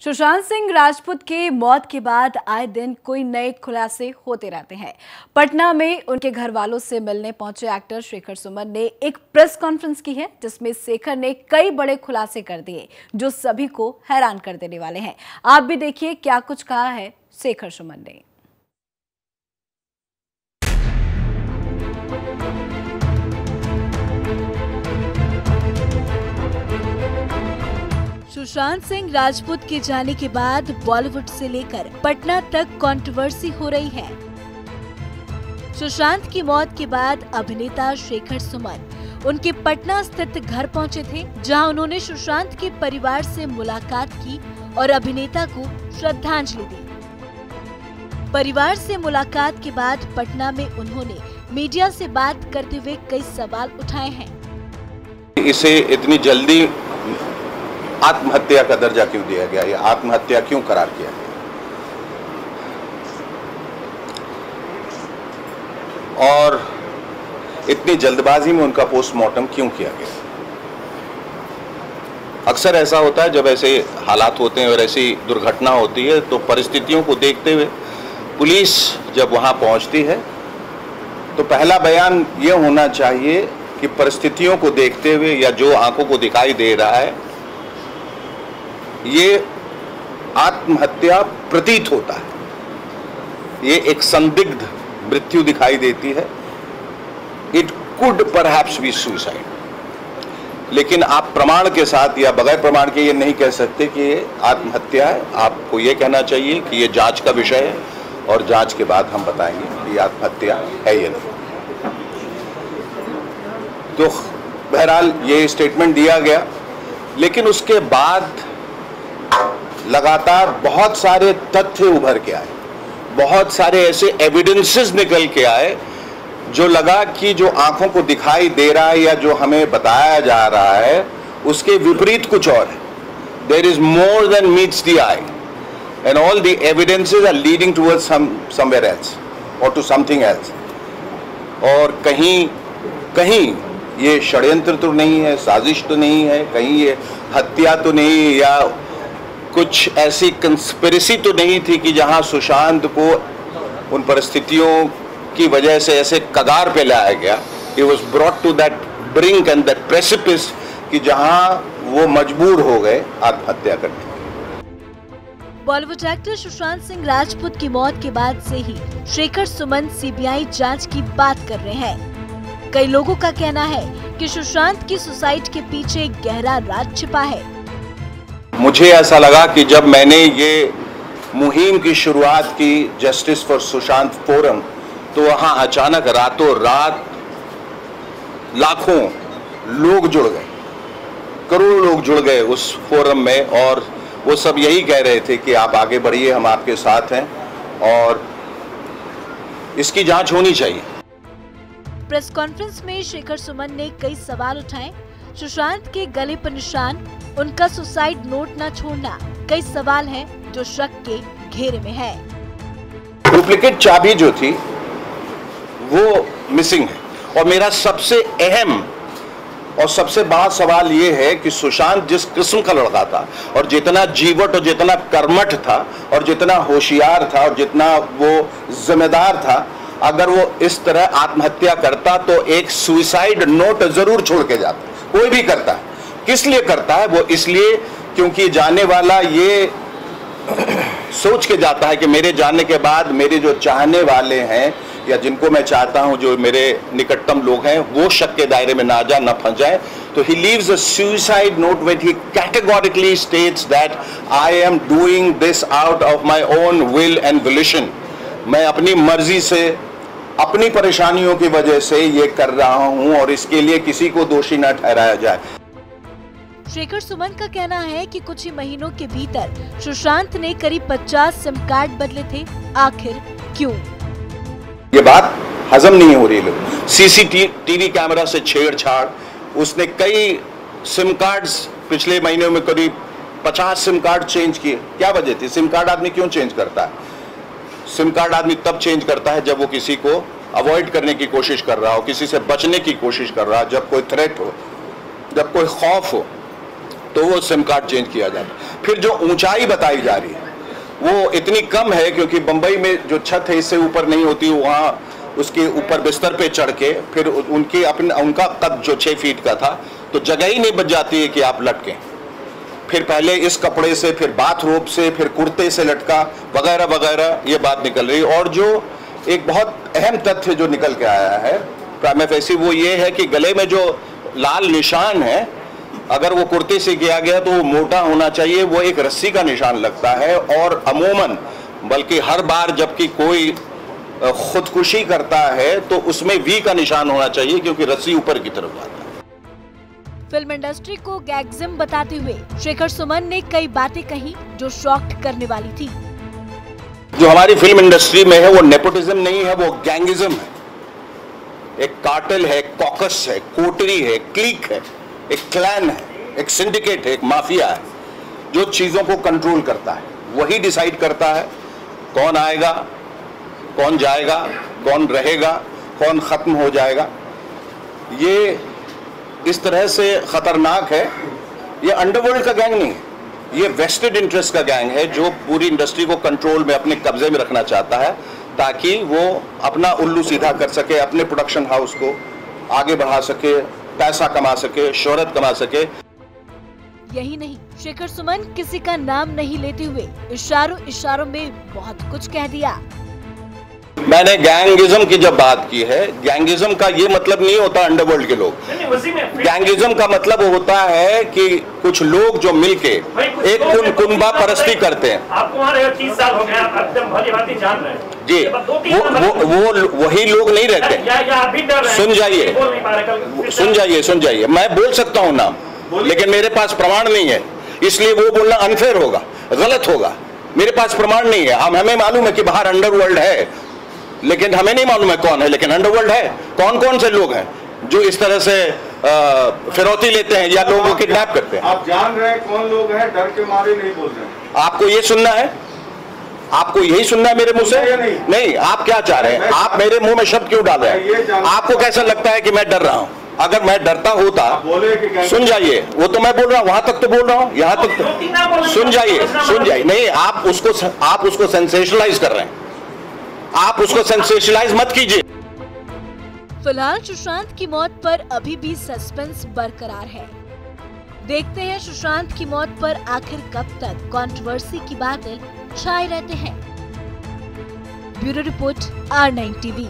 सुशांत सिंह राजपूत की मौत के बाद आए दिन कोई नए खुलासे होते रहते हैं। पटना में उनके घर वालों से मिलने पहुंचे एक्टर शेखर सुमन ने एक प्रेस कॉन्फ्रेंस की है, जिसमें शेखर ने कई बड़े खुलासे कर दिए जो सभी को हैरान कर देने वाले हैं। आप भी देखिए क्या कुछ कहा है शेखर सुमन ने। सुशांत सिंह राजपूत के जाने के बाद बॉलीवुड से लेकर पटना तक कंट्रोवर्सी हो रही है। सुशांत की मौत के बाद अभिनेता शेखर सुमन उनके पटना स्थित घर पहुंचे थे, जहां उन्होंने सुशांत के परिवार से मुलाकात की और अभिनेता को श्रद्धांजलि दी। परिवार से मुलाकात के बाद पटना में उन्होंने मीडिया से बात करते हुए कई सवाल उठाए हैं। इसे इतनी जल्दी आत्महत्या का दर्जा क्यों दिया गया, या आत्महत्या क्यों करार किया गया, और इतनी जल्दबाजी में उनका पोस्टमार्टम क्यों किया गया। अक्सर ऐसा होता है, जब ऐसे हालात होते हैं और ऐसी दुर्घटना होती है तो परिस्थितियों को देखते हुए पुलिस जब वहां पहुंचती है तो पहला बयान ये होना चाहिए कि परिस्थितियों को देखते हुए या जो आंखों को दिखाई दे रहा है ये आत्महत्या प्रतीत होता है, ये एक संदिग्ध मृत्यु दिखाई देती है। It could perhaps be suicide, लेकिन आप प्रमाण के साथ या बगैर प्रमाण के ये नहीं कह सकते कि ये आत्महत्या है। आपको ये कहना चाहिए कि ये जांच का विषय है और जांच के बाद हम बताएंगे कि आत्महत्या है या नहीं। तो बहरहाल ये स्टेटमेंट दिया गया, लेकिन उसके बाद लगातार बहुत सारे तथ्य उभर के आए, बहुत सारे ऐसे एविडेंसेस निकल के आए जो लगा कि जो आंखों को दिखाई दे रहा है या जो हमें बताया जा रहा है उसके विपरीत कुछ और है। There is more than meets the eye and all the evidences are leading towards somewhere else or to something else. और कहीं कहीं ये षड्यंत्र तो नहीं है, साजिश तो नहीं है, कहीं ये हत्या तो नहीं, या कुछ ऐसी कंस्पिरेसी तो नहीं थी कि जहां सुशांत को उन परिस्थितियों की वजह से ऐसे कगार पे लाया गया। He was brought to that brink and that precipice कि जहां वो मजबूर हो गए आत्महत्या करने। बॉलीवुड एक्टर सुशांत सिंह राजपूत की मौत के बाद से ही शेखर सुमन सीबीआई जांच की बात कर रहे हैं। कई लोगों का कहना है कि सुशांत की सुसाइड के पीछे एक गहरा राज छिपा है। मुझे ऐसा लगा कि जब मैंने ये मुहिम की शुरुआत की जस्टिस फॉर सुशांत फोरम, तो वहां अचानक रातों रात लाखों लोग जुड़ गए, करोड़ों लोग जुड़ गए उस फोरम में, और वो सब यही कह रहे थे कि आप आगे बढ़िए, हम आपके साथ हैं और इसकी जांच होनी चाहिए। प्रेस कॉन्फ्रेंस में शेखर सुमन ने कई सवाल उठाए। सुशांत के गले पर निशान, उनका सुसाइड नोट न छोड़ना, कई सवाल हैं जो शक के घेरे में है। डुप्लीकेट चाबी जो थी वो मिसिंग है, और मेरा सबसे अहम और सबसे बड़ा सवाल ये है कि सुशांत जिस किस्म का लड़का था और जितना जीवट और जितना कर्मठ था और जितना होशियार था और जितना वो जिम्मेदार था, अगर वो इस तरह आत्महत्या करता तो एक सुसाइड नोट जरूर छोड़ के जाता। कोई भी करता है, किस लिए करता है? वो इसलिए क्योंकि जाने वाला ये सोच के जाता है कि मेरे जाने के बाद मेरे जो चाहने वाले हैं या जिनको मैं चाहता हूं, जो मेरे निकटतम लोग हैं, वो शक के दायरे में ना जाए, ना फंस जाए। तो he leaves a suicide note when he categorically states that I am doing this out of my own will and volition. मैं अपनी मर्जी से, अपनी परेशानियों की वजह से ये कर रहा हूं और इसके लिए किसी को दोषी न ठहराया जाए। शेखर सुमन का कहना है कि कुछ ही महीनों के भीतर सुशांत ने करीब 50 सिम कार्ड बदले थे। आखिर क्यों? ये बात हजम नहीं हो रही लोग। सीसीटीवी कैमरा से छेड़छाड़, उसने कई सिम कार्ड्स पिछले महीनों में करीब 50 सिम कार्ड चेंज किए। क्या वजह थी? सिम कार्ड आदमी क्यों चेंज करता है? सिम कार्ड आदमी तब चेंज करता है जब वो किसी को अवॉइड करने की कोशिश कर रहा हो, किसी से बचने की कोशिश कर रहा हो, जब कोई थ्रेट हो, जब कोई खौफ हो। तो वो सिम कार्ड चेंज किया जाता। फिर जो ऊंचाई बताई जा रही है वो इतनी कम है, क्योंकि बंबई में जो छत है इससे ऊपर नहीं होती, वहाँ उसके ऊपर बिस्तर पे चढ़ के फिर उनका कद जो 6 फीट का था, तो जगह ही नहीं बच जाती है कि आप लटकें। फिर पहले इस कपड़े से, फिर बाथरोब से, फिर कुर्ते से लटका वगैरह वगैरह, ये बात निकल रही। और जो एक बहुत अहम तथ्य जो निकल के आया है प्राइमा फेसी, वो ये है कि गले में जो लाल निशान है, अगर वो कुर्ते से किया गया तो वो मोटा होना चाहिए, वो एक रस्सी का निशान लगता है। और अमूमन बल्कि हर बार जबकि कोई खुदकुशी करता है तो उसमें वी का निशान होना चाहिए, क्योंकि रस्सी ऊपर की तरफ जाता है। फिल्म इंडस्ट्री को गैंगिज्म बताते हुए शेखर सुमन ने कई बातें कही जो शॉक करने वाली थी। जो हमारी फिल्म इंडस्ट्री में है वो नेपोटिज्म नहीं है, वो गैंगिज्म है। एक कार्टेल है, कॉकस है, कोटरी है, क्लीक है, एक क्लैन है, एक सिंडिकेट है, एक माफिया है, जो चीजों को कंट्रोल करता है। वही डिसाइड करता है कौन आएगा, कौन जाएगा, कौन रहेगा, कौन खत्म हो जाएगा। ये इस तरह से खतरनाक है। ये अंडरवर्ल्ड का गैंग नहीं है, ये वेस्टेड इंटरेस्ट का गैंग है, जो पूरी इंडस्ट्री को कंट्रोल में, अपने कब्जे में रखना चाहता है, ताकि वो अपना उल्लू सीधा कर सके, अपने प्रोडक्शन हाउस को आगे बढ़ा सके, पैसा कमा सके, शोहरत कमा सके। यही नहीं, शेखर सुमन किसी का नाम नहीं लेते हुए इशारों इशारों में बहुत कुछ कह दिया। मैंने गैंगिज्म की जब बात की है, गैंगिज्म का ये मतलब नहीं होता अंडरवर्ल्ड के लोग। गैंगिज्म का मतलब होता है कि कुछ लोग जो मिलके एक कुनबा परस्ती करते हैं। आपको 30 साल हो गए, आप एकदम भली भांति जान रहे हैं जी, वो वही लोग नहीं रहते। सुन जाइए, मैं बोल सकता हूँ नाम, लेकिन मेरे पास प्रमाण नहीं है, इसलिए वो बोलना अनफेयर होगा, गलत होगा। मेरे पास प्रमाण नहीं है। हमें मालूम है कि बाहर अंडरवर्ल्ड है, लेकिन हमें नहीं मालूम है कौन है, लेकिन अंडरवर्ल्ड है। कौन कौन से लोग हैं जो इस तरह से फिरौती लेते हैं या लोगों को किडनैप करते हैं? आप जान रहे हैं कौन लोग हैं, डर के मारे नहीं बोल रहे। आपको ये सुनना है? आपको यही सुनना है मेरे मुंह से? नहीं, आप क्या चाह रहे हैं? आप मेरे मुंह में शब्द क्यों डाल रहे हैं? आपको कैसा लगता है कि मैं डर रहा हूं? अगर मैं डरता होता, सुन जाइए, वो तो मैं बोल रहा हूँ, वहां तक तो बोल रहा हूँ, यहाँ तक तो सुन जाइए। नहीं, आप उसको सेंसेशनलाइज कर रहे हैं, आप उसको सेंसेशनलाइज मत कीजिए। फिलहाल सुशांत की मौत पर अभी भी सस्पेंस बरकरार है। देखते हैं सुशांत की मौत पर आखिर कब तक कंट्रोवर्सी की बादल छाए रहते हैं। Bureau report R9 TV।